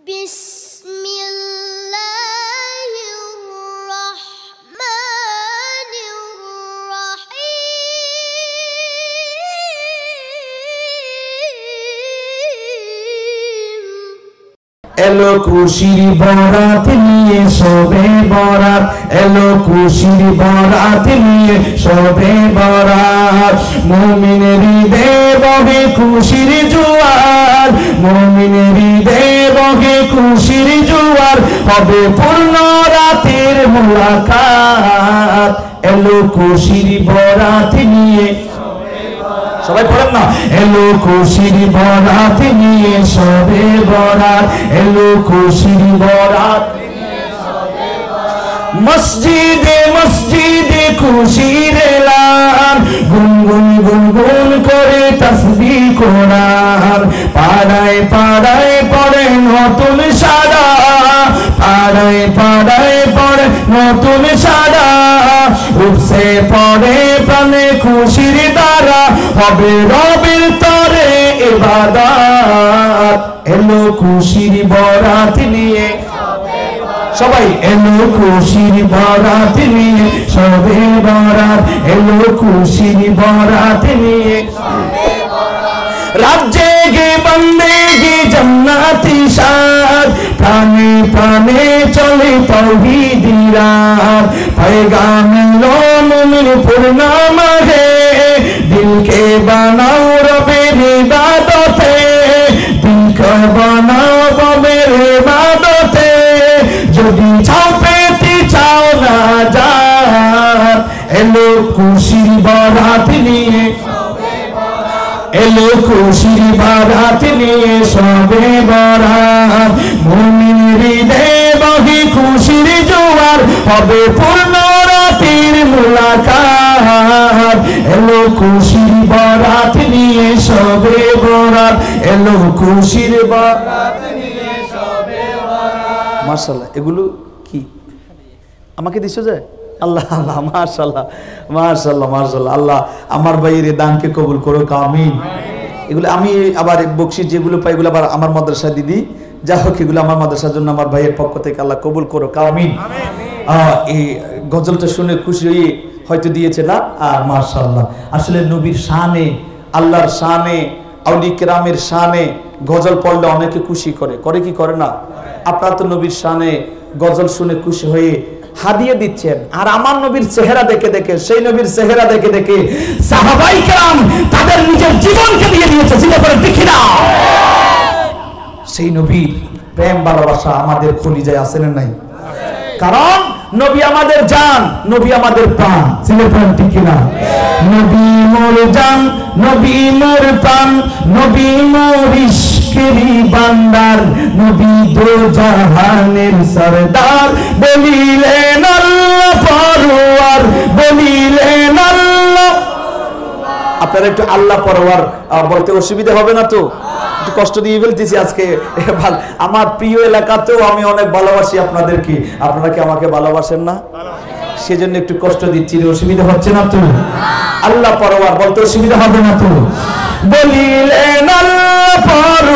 بسم الله الرحمن الرحيم এলো খুশির বরাত নিয়ে সবে বরাত এলো খুশির বরাত নিয়ে সবে বরাত মুমিনের হৃদয়ে বহে খুশির জোয়ার মুমিনের হৃদয়ে বহে খুশির জোয়ার হবে পূর্ণ রাতের মুলাকাত এলো খুশির বরাত নিয়ে সবাই পড়েন না এলো খুশির বরাত নিয়ে সবে বরাত এলো খুশির বরাত নিয়ে সবে বরাত মসজিদে মসজিদে খুশির এলান গুনগুন গুনগুন করে তাসবিহ কোরআন পাড়ায় পাড়ায় পড়ে নতুন সারা পাড়ায় পাড়ায় পড়ে নতুন সারা উঠছে পড়ে প্রাণে খুশির দ্বারা হবে রবের তরে ইবাদত এলো খুশির বরাত নিয়ে সবাই এলো খুশির বরাত নিয়ে সবে বরাত এলো খুশির বরাত নিয়ে রাত জেগে বন্দেগি জান্নাতি সাদ প্রাণে প্রাণে চলে তাওহীদি রাত पैगाम लो मुमिन पूर्णिमा है दिल के बनाओ रब्बेर इबादते दिल के बनाओ रब्बेर इबादते যদি চাও পেতে চাও না জাত এলো খুশির বরাত নিয়ে এলো খুশির বরাত নিয়ে সবে বরাত মুমিনের হৃদয়ে বহে খুশির জোয়ার হবে পূর্ণ রাতের মুলাকাত এলো খুশির বরাত নিয়ে সবে বরাত এলো খুশির বরাত নিয়ে সবে বরাত মাশাআল্লাহ এগুলো কি আমাকে দিছো যে আল্লাহ আল্লাহ মাশাআল্লাহ মাশাআল্লাহ মাশাআল্লাহ আল্লাহ আমার ভাইয়ের দানকে কবুল করো আমিন এগুলো আমি আবার বকশিশ যেগুলো পাই এগুলো আবার আমার মাদ্রাসা দিদি যা হোক এগুলো আমার মাদ্রাসার জন্য আমার ভাইয়ের পক্ষ থেকে আল্লাহ কবুল করো আমিন এই গজলটা শুনে খুশি হয়ে হয়তো দিয়েছে না মাশাআল্লাহ আসলে নবীর শানে আল্লাহর শানে আউলিয়া কেরামের শানে গজল পড়লে অনেকে খুশি করে করে কি করে না আপনারা তো নবীর শানে গজল শুনে খুশি হয়ে হাদিয়া দিচ্ছেন আর আমার নবীর চেহারা দেখে দেখে সেই নবীর চেহারা দেখে দেখে সাহাবায়ে কেরাম তাদের নিজের জীবনকে দিয়ে দিয়েছে চিন্তা করে দেখি না সেই নবীর প্রেম ভালোবাসা আমাদের কলিজায় আছে না নাই কারণ নবী আমাদের জান নবী আমাদের প্রাণ চিন্তা করেন ঠিক কি না নবী মোর জান নবী মোর প্রাণ নবী মোর ইশকেরি বান্দার নবী দো জাহানের সরদার বলিলেন আল্লাহ পরওয়ার বলিলেন আল্লাহ আপনারা একটু আল্লাহ পরওয়ার বলতে অসুবিধা হবে না তো একটু কষ্ট দিয়ে ফেলতেছি আজকে আমার প্রিয় এলাকাতেও আমি অনেক ভালোবাসি আপনাদেরকে আপনারা কি আমাকে ভালোবাসেন না সেজন্য একটু কষ্ট দিচ্ছি অসুবিধা হচ্ছে না তো আল্লাহ পরওয়ার বলতে অসুবিধা হবে না তো বলিলেন আল্লাহ পরওয়ার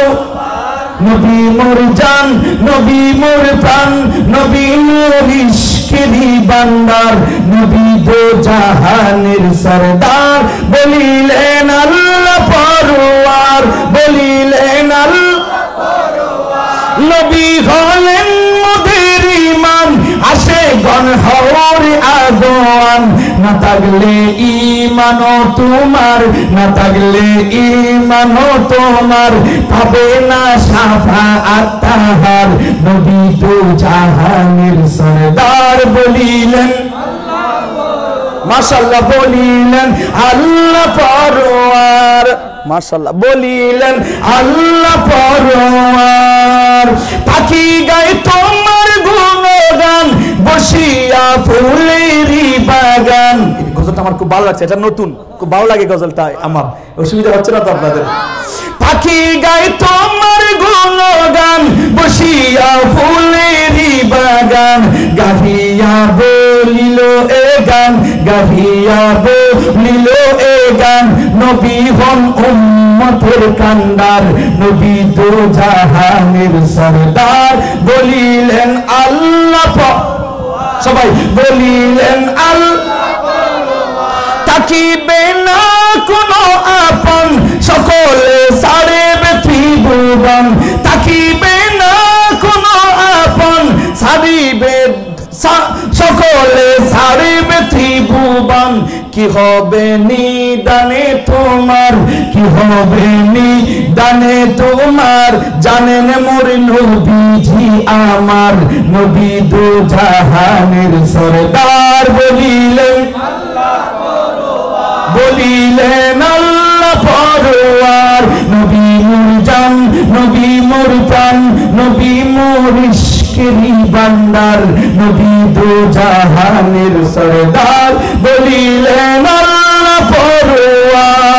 নবী মোর জান নবী মোর প্রাণ নবী মোর ইশকেরি বান্দার নবী দো জাহানের সরদার বলিলেন আল্লাহ পরওয়ার বলিলেন আল্লাহ পরওয়ার নবী হলেন মোদের ঈমান আসে গণ হওয়ার আগোয়ান না থাকলে ঈমানও তোমার না থাকলে ঈমানও তোমার পাবে না শাফাআত তাহার নবী দো জাহানের সরদার বলিলেন মাশাআল্লাহ বলিলেন আল্লাহ পরওয়ার মাশাআল্লাহ বলিলেন আল্লাহ পরওয়ার পাখি গায় তোমার গুণগান বসিয়া ফুলেরি বাগান গজলটা আমার খুব ভালো লাগছে এটা নতুন খুব ভালো লাগে গজলটা আমার অসুবিধা হচ্ছে না তো আপনাদের পাখি গায় তোমার গুণগান বসিয়া ফুলেরি বাগান গাহিয়া বলিল এ গান গাহিয়া বলিল এ গান নবী হন রহমতের কান্ডার, নবী দো জাহানের সরদার, বলিলেন আল্লাহ সবাই বলিলেন আল্লাহ তাকিবে না কোনো আপন, সকলে সারিবে ত্রিভুবন, তাকিবে না কোনো আপন, সারিবে সকলে সারিবে ত্রিভুবন। কি হবে নিদানে তোমার, কি হবে নিদানে তোমার, জানেন মোর নবীজি আমার, নবী দো জাহানের সরদার, বলিলেন বলিলেন আল্লাহ পরওয়ার, নবী মোর জান, নবী মোর প্রাণ, নবী মোর ইশকেরি বান্দার, নবী দো জাহানের সরদার, বলিলেন আল্লাহ পরওয়ার।